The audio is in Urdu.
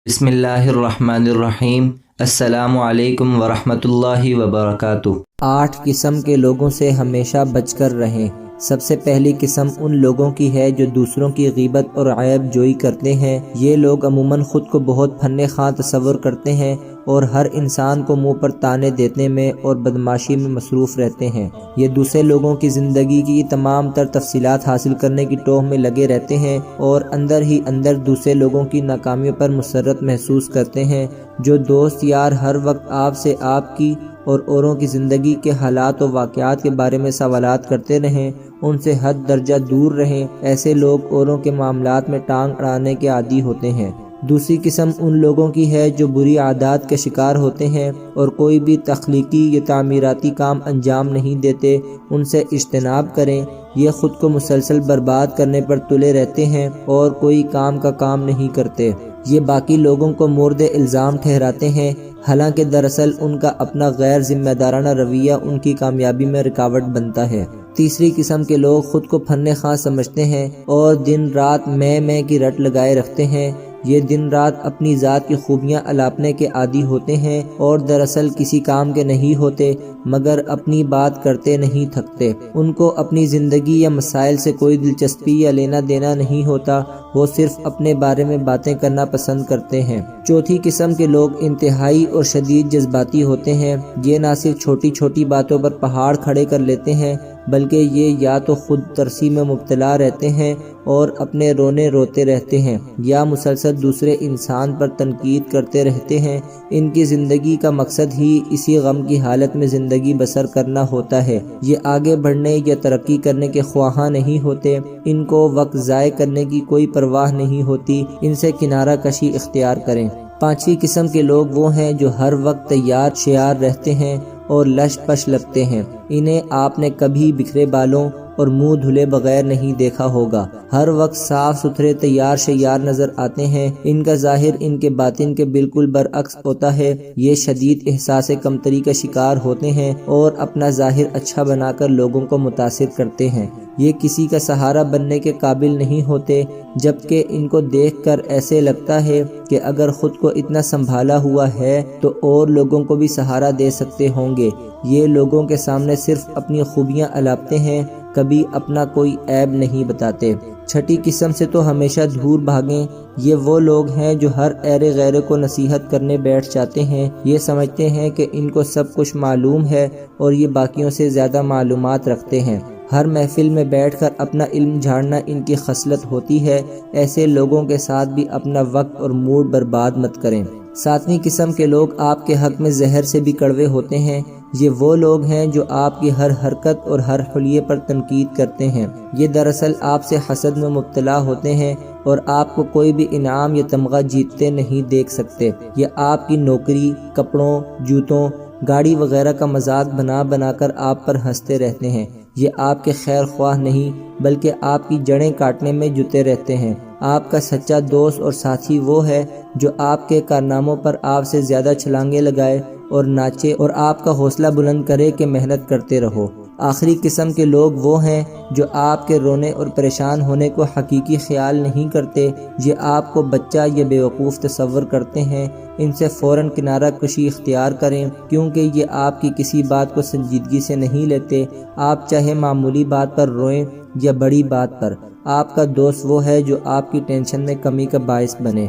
بسم اللہ الرحمن الرحیم۔ السلام علیکم ورحمۃ اللہ وبرکاتہ۔ 8 قسم کے لوگوں سے ہمیشہ بچ کر رہیں۔ سب سے پہلی قسم ان لوگوں کی ہے جو دوسروں کی غیبت اور عیب جوئی کرتے ہیں۔ یہ لوگ عموماً خود کو بہت فن خواں تصور کرتے ہیں اور ہر انسان کو منہ پر طعنے دینے میں اور بدمعاشی میں مصروف رہتے ہیں۔ یہ دوسرے لوگوں کی زندگی کی تمام تر تفصیلات حاصل کرنے کی ٹوہ میں لگے رہتے ہیں اور اندر ہی اندر دوسرے لوگوں کی ناکامیوں پر مسرت محسوس کرتے ہیں۔ جو دوست یار ہر وقت آپ سے آپ کی اور اوروں کی زندگی کے حالات و واقعات کے بارے میں سوالات کرتے رہیں، ان سے حد درجہ دور رہیں۔ ایسے لوگ اوروں کے معاملات میں ٹانگ اڑانے کے عادی ہوتے ہیں۔ دوسری قسم ان لوگوں کی ہے جو بری عادات کے شکار ہوتے ہیں اور کوئی بھی تخلیقی یا تعمیراتی کام انجام نہیں دیتے۔ ان سے اجتناب کریں۔ یہ خود کو مسلسل برباد کرنے پر تلے رہتے ہیں اور کوئی کام کا کام نہیں کرتے۔ یہ باقی لوگوں کو مورد الزام ٹھہراتے ہیں، حالانکہ دراصل ان کا اپنا غیر ذمہ دارانہ رویہ ان کی کامیابی میں رکاوٹ بنتا ہے۔ تیسری قسم کے لوگ خود کو فن خواں سمجھتے ہیں اور دن رات میں کی رٹ لگائے رکھتے ہیں۔ یہ دن رات اپنی ذات کی خوبیاں الاپنے کے عادی ہوتے ہیں اور دراصل کسی کام کے نہیں ہوتے، مگر اپنی بات کرتے نہیں تھکتے۔ ان کو اپنی زندگی یا مسائل سے کوئی دلچسپی یا لینا دینا نہیں ہوتا، وہ صرف اپنے بارے میں باتیں کرنا پسند کرتے ہیں۔ چوتھی قسم کے لوگ انتہائی اور شدید جذباتی ہوتے ہیں۔ یہ نہ صرف چھوٹی چھوٹی باتوں پر پہاڑ کھڑے کر لیتے ہیں، بلکہ یہ یا تو خود ترسی میں مبتلا رہتے ہیں اور اپنے رونے روتے رہتے ہیں، یا مسلسل دوسرے انسان پر تنقید کرتے رہتے ہیں۔ ان کی زندگی کا مقصد ہی اسی غم کی حالت میں زندگی بسر کرنا ہوتا ہے۔ یہ آگے بڑھنے یا ترقی کرنے کے خواہاں نہیں ہوتے۔ ان کو وقت ضائع کرنے کی کوئی پرواہ نہیں ہوتی۔ ان سے کنارہ کشی اختیار کریں۔ پانچویں قسم کے لوگ وہ ہیں جو ہر وقت تیار شیار رہتے ہیں اور لش پش لگتے ہیں۔ انہیں آپ نے کبھی بکھرے بالوں اور منہ دھلے بغیر نہیں دیکھا ہوگا۔ ہر وقت صاف ستھرے تیار شیار نظر آتے ہیں۔ ان کا ظاہر ان کے باطن کے بالکل برعکس ہوتا ہے۔ یہ شدید احساس کمتری کا شکار ہوتے ہیں اور اپنا ظاہر اچھا بنا کر لوگوں کو متاثر کرتے ہیں۔ یہ کسی کا سہارا بننے کے قابل نہیں ہوتے، جبکہ ان کو دیکھ کر ایسے لگتا ہے کہ اگر خود کو اتنا سنبھالا ہوا ہے تو اور لوگوں کو بھی سہارا دے سکتے ہوں گے۔ یہ لوگوں کے سامنے صرف اپنی خوبیاں الاپتے ہیں، کبھی اپنا کوئی عیب نہیں بتاتے۔ چھٹی قسم سے تو ہمیشہ دور بھاگیں۔ یہ وہ لوگ ہیں جو ہر ایرے غیرے کو نصیحت کرنے بیٹھ جاتے ہیں۔ یہ سمجھتے ہیں کہ ان کو سب کچھ معلوم ہے اور یہ باقیوں سے زیادہ معلومات رکھتے ہیں۔ ہر محفل میں بیٹھ کر اپنا علم جھاڑنا ان کی خصلت ہوتی ہے۔ ایسے لوگوں کے ساتھ بھی اپنا وقت اور موڈ برباد مت کریں۔ ساتویں قسم کے لوگ آپ کے حق میں زہر سے بھی کڑوے ہوتے ہیں۔ یہ وہ لوگ ہیں جو آپ کی ہر حرکت اور ہر حلیے پر تنقید کرتے ہیں۔ یہ دراصل آپ سے حسد میں مبتلا ہوتے ہیں اور آپ کو کوئی بھی انعام یا تمغہ جیتتے نہیں دیکھ سکتے۔ یہ آپ کی نوکری، کپڑوں، جوتوں، گاڑی وغیرہ کا مذاق بنا کر آپ پر ہنستے رہتے ہیں۔ یہ آپ کے خیر خواہ نہیں، بلکہ آپ کی جڑیں کاٹنے میں جتے رہتے ہیں۔ آپ کا سچا دوست اور ساتھی وہ ہے جو آپ کے کارناموں پر آپ سے زیادہ چھلانگیں لگائے اور ناچے اور آپ کا حوصلہ بلند کرے کہ محنت کرتے رہو۔ آخری قسم کے لوگ وہ ہیں جو آپ کے رونے اور پریشان ہونے کو حقیقی خیال نہیں کرتے۔ یہ آپ کو بچہ یا بیوقوف تصور کرتے ہیں۔ ان سے فوراً کنارہ کشی اختیار کریں، کیونکہ یہ آپ کی کسی بات کو سنجیدگی سے نہیں لیتے۔ آپ چاہے معمولی بات پر روئیں یا بڑی بات پر، آپ کا دوست وہ ہے جو آپ کی ٹینشن میں کمی کا باعث بنے۔